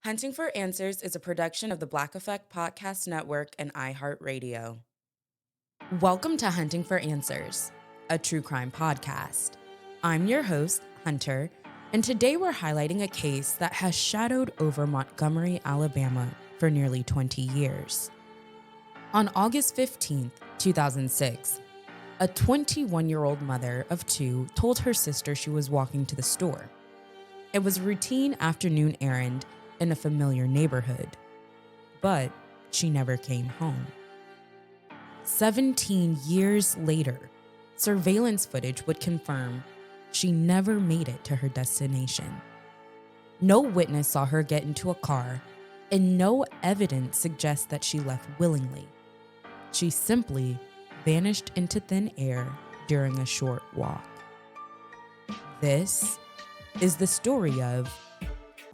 Hunting for Answers is a production of the Black Effect Podcast Network and iHeartRadio. Welcome to Hunting for Answers, a true crime podcast. I'm your host, Hunter, and today we're highlighting a case that has shadowed over Montgomery, Alabama for nearly 20 years. On August 15th, 2006, a 21-year-old mother of two told her sister she was walking to the store. It was a routine afternoon errand in a familiar neighborhood, but she never came home. 17 years later, surveillance footage would confirm she never made it to her destination. No witness saw her get into a car, and no evidence suggests that she left willingly. She simply vanished into thin air during a short walk. This is the story of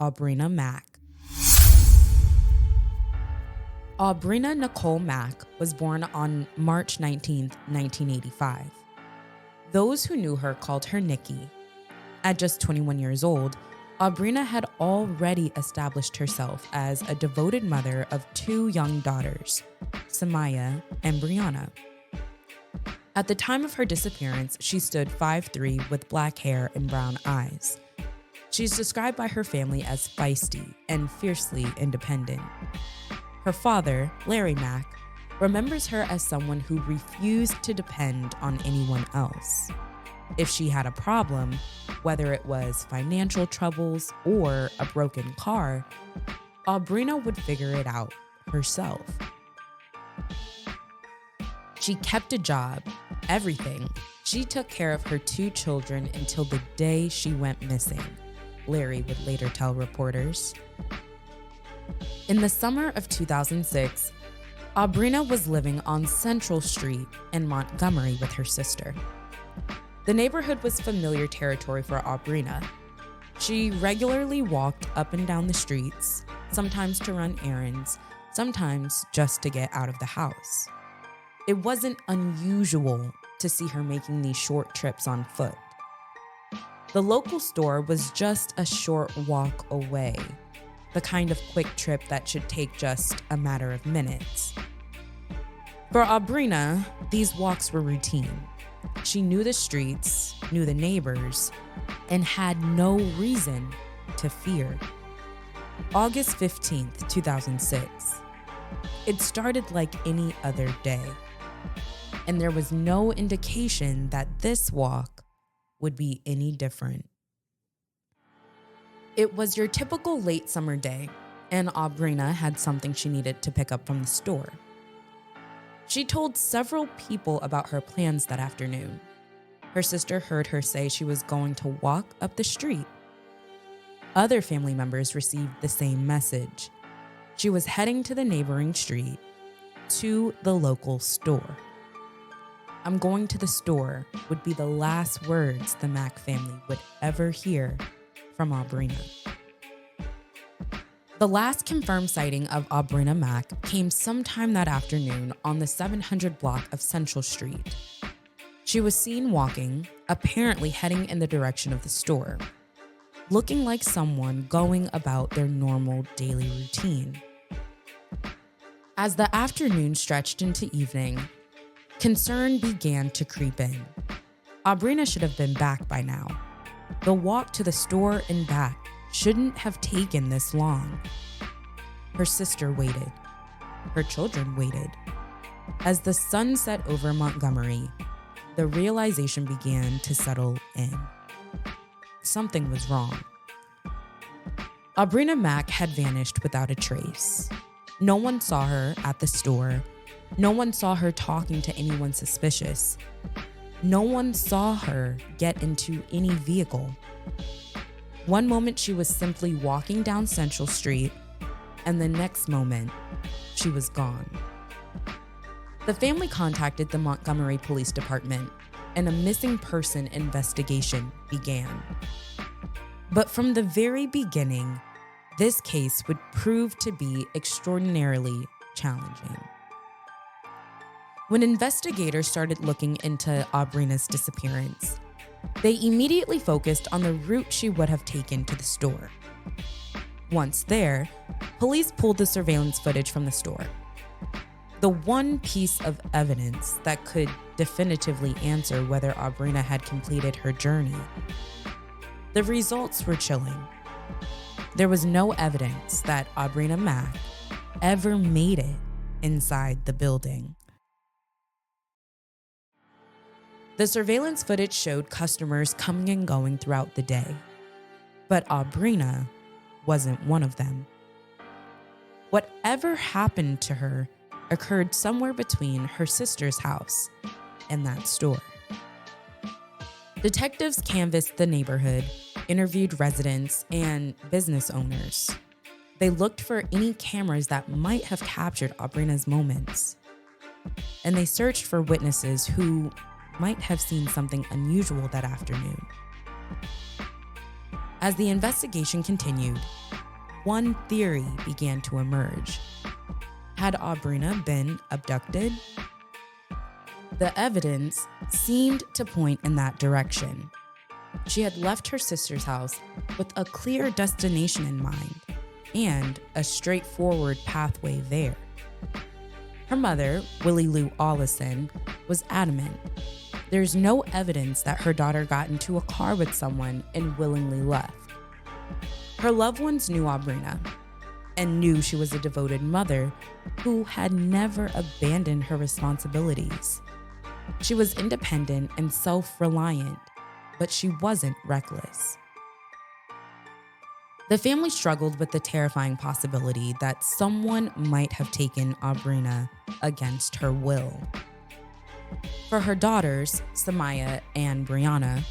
Aubrina Mack. Aubrina Nicole Mack was born on March 19, 1985. Those who knew her called her Nickie. At just 21 years old, Aubrina had already established herself as a devoted mother of two young daughters, Samaya and Brianna. At the time of her disappearance, she stood 5'3" with black hair and brown eyes. She's described by her family as feisty and fiercely independent. Her father, Larry Mack, remembers her as someone who refused to depend on anyone else. If she had a problem, whether it was financial troubles or a broken car, Aubrina would figure it out herself. She kept a job, everything. She took care of her two children until the day she went missing, Larry would later tell reporters. In the summer of 2006, Aubrina was living on Central Street in Montgomery with her sister. The neighborhood was familiar territory for Aubrina. She regularly walked up and down the streets, sometimes to run errands, sometimes just to get out of the house. It wasn't unusual to see her making these short trips on foot. The local store was just a short walk away, the kind of quick trip that should take just a matter of minutes. For Aubrina, these walks were routine. She knew the streets, knew the neighbors, and had no reason to fear. August 15th, 2006. It started like any other day, and there was no indication that this walk would be any different. It was your typical late summer day, and Aubrina had something she needed to pick up from the store. She told several people about her plans that afternoon. Her sister heard her say she was going to walk up the street. Other family members received the same message. She was heading to the neighboring street, to the local store. "I'm going to the store" would be the last words the Mack family would ever hear from Aubrina. The last confirmed sighting of Aubrina Mack came sometime that afternoon on the 700 block of Central Street. She was seen walking, apparently heading in the direction of the store, looking like someone going about their normal daily routine. As the afternoon stretched into evening, concern began to creep in. Aubrina should have been back by now. The walk to the store and back shouldn't have taken this long. Her sister waited. Her children waited. As the sun set over Montgomery, the realization began to settle in. Something was wrong. Aubrina Mack had vanished without a trace. No one saw her at the store. No one saw her talking to anyone suspicious. No one saw her get into any vehicle. One moment she was simply walking down Central Street, and the next moment, she was gone. The family contacted the Montgomery Police Department, and a missing person investigation began. But from the very beginning, this case would prove to be extraordinarily challenging. When investigators started looking into Aubrina's disappearance, they immediately focused on the route she would have taken to the store. Once there, police pulled the surveillance footage from the store. The one piece of evidence that could definitively answer whether Aubrina had completed her journey. The results were chilling. There was no evidence that Aubrina Mack ever made it inside the building. The surveillance footage showed customers coming and going throughout the day, but Aubrina wasn't one of them. Whatever happened to her occurred somewhere between her sister's house and that store. Detectives canvassed the neighborhood, interviewed residents and business owners. They looked for any cameras that might have captured Aubrina's moments. And they searched for witnesses who might have seen something unusual that afternoon. As the investigation continued, one theory began to emerge. Had Aubrina been abducted? The evidence seemed to point in that direction. She had left her sister's house with a clear destination in mind and a straightforward pathway there. Her mother, Willie Lou Allison, was adamant. There's no evidence that her daughter got into a car with someone and willingly left. Her loved ones knew Aubrina and knew she was a devoted mother who had never abandoned her responsibilities. She was independent and self-reliant, but she wasn't reckless. The family struggled with the terrifying possibility that someone might have taken Aubrina against her will. For her daughters, Samaya and Brianna,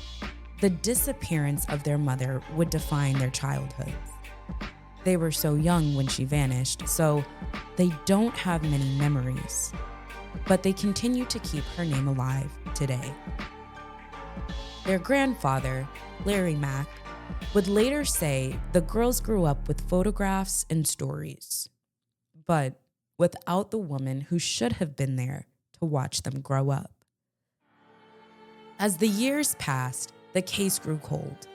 the disappearance of their mother would define their childhoods. They were so young when she vanished, so they don't have many memories, but they continue to keep her name alive today. Their grandfather, Larry Mack, would later say the girls grew up with photographs and stories, but without the woman who should have been there to watch them grow up. As the years passed, the case grew cold.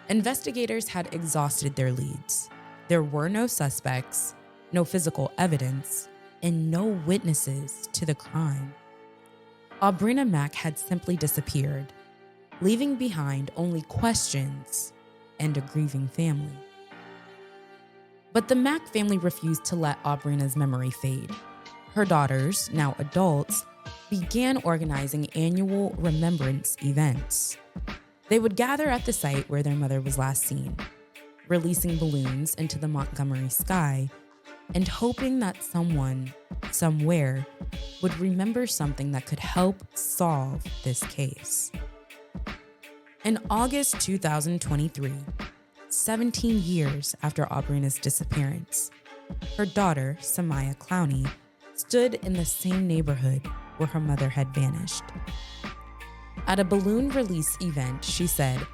Investigators had exhausted their leads. There were no suspects, no physical evidence, and no witnesses to the crime. Aubrina Mack had simply disappeared, leaving behind only questions and a grieving family. But the Mack family refused to let Aubrina's memory fade. Her daughters, now adults, began organizing annual remembrance events. They would gather at the site where their mother was last seen, releasing balloons into the Montgomery sky and hoping that someone, somewhere, would remember something that could help solve this case. In August 2023, 17 years after Aubrina's disappearance, her daughter, Samaya Clowney, stood in the same neighborhood where her mother had vanished. At a balloon release event, she said,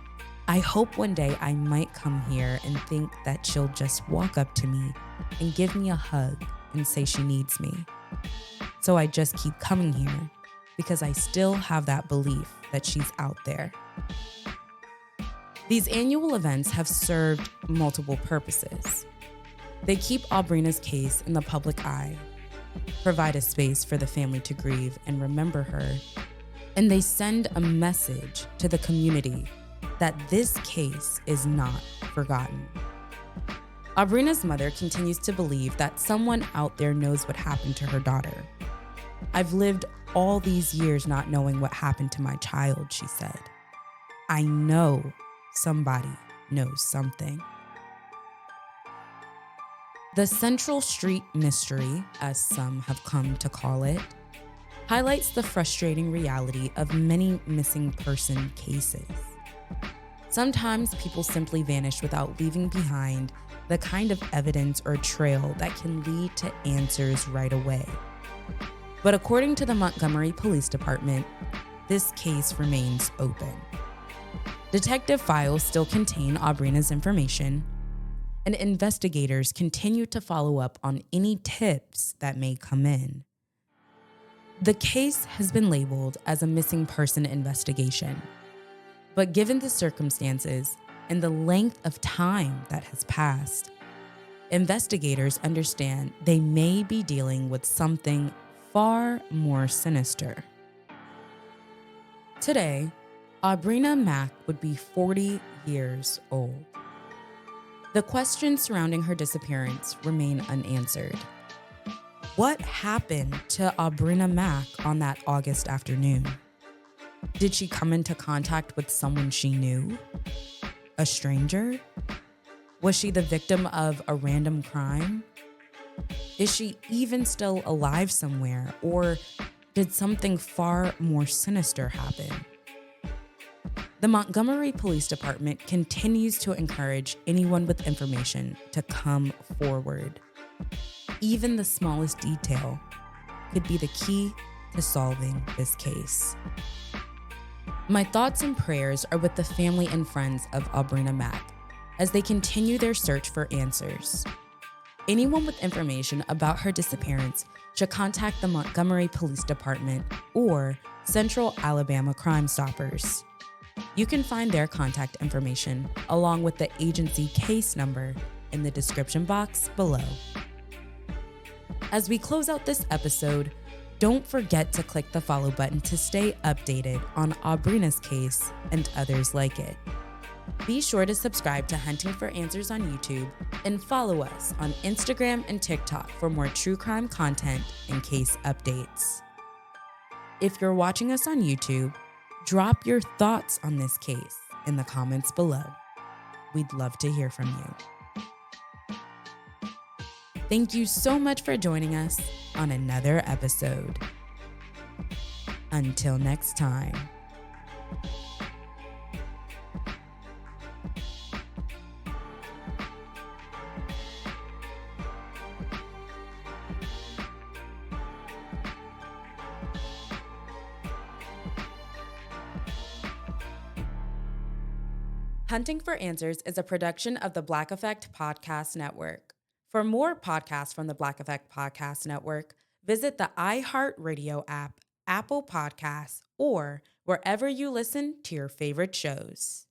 "I hope one day I might come here and think that she'll just walk up to me and give me a hug and say she needs me. So I just keep coming here because I still have that belief that she's out there." These annual events have served multiple purposes. They keep Aubrina's case in the public eye, provide a space for the family to grieve and remember her, and they send a message to the community that this case is not forgotten. Aubrina's mother continues to believe that someone out there knows what happened to her daughter. "I've lived all these years not knowing what happened to my child," she said. "I know somebody knows something." The Central Street mystery, as some have come to call it, highlights the frustrating reality of many missing person cases. Sometimes people simply vanish without leaving behind the kind of evidence or trail that can lead to answers right away. But according to the Montgomery Police Department, this case remains open. Detective files still contain Aubrina's information, and investigators continue to follow up on any tips that may come in. The case has been labeled as a missing person investigation, but given the circumstances and the length of time that has passed, investigators understand they may be dealing with something far more sinister. Today, Aubrina Mack would be 40 years old. The questions surrounding her disappearance remain unanswered. What happened to Aubrina Mack on that August afternoon? Did she come into contact with someone she knew? A stranger? Was she the victim of a random crime? Is she even still alive somewhere, or did something far more sinister happen? The Montgomery Police Department continues to encourage anyone with information to come forward. Even the smallest detail could be the key to solving this case. My thoughts and prayers are with the family and friends of Aubrina Mack as they continue their search for answers. Anyone with information about her disappearance should contact the Montgomery Police Department or Central Alabama Crimstoppers. You can find their contact information along with the agency case number in the description box below. As we close out this episode, don't forget to click the follow button to stay updated on Aubrina's case and others like it. Be sure to subscribe to Hunting for Answers on YouTube and follow us on Instagram and TikTok for more true crime content and case updates. If you're watching us on YouTube, drop your thoughts on this case in the comments below. We'd love to hear from you. Thank you so much for joining us on another episode. Until next time. Hunting for Answers is a production of the Black Effect Podcast Network. For more podcasts from the Black Effect Podcast Network, visit the iHeartRadio app, Apple Podcasts, or wherever you listen to your favorite shows.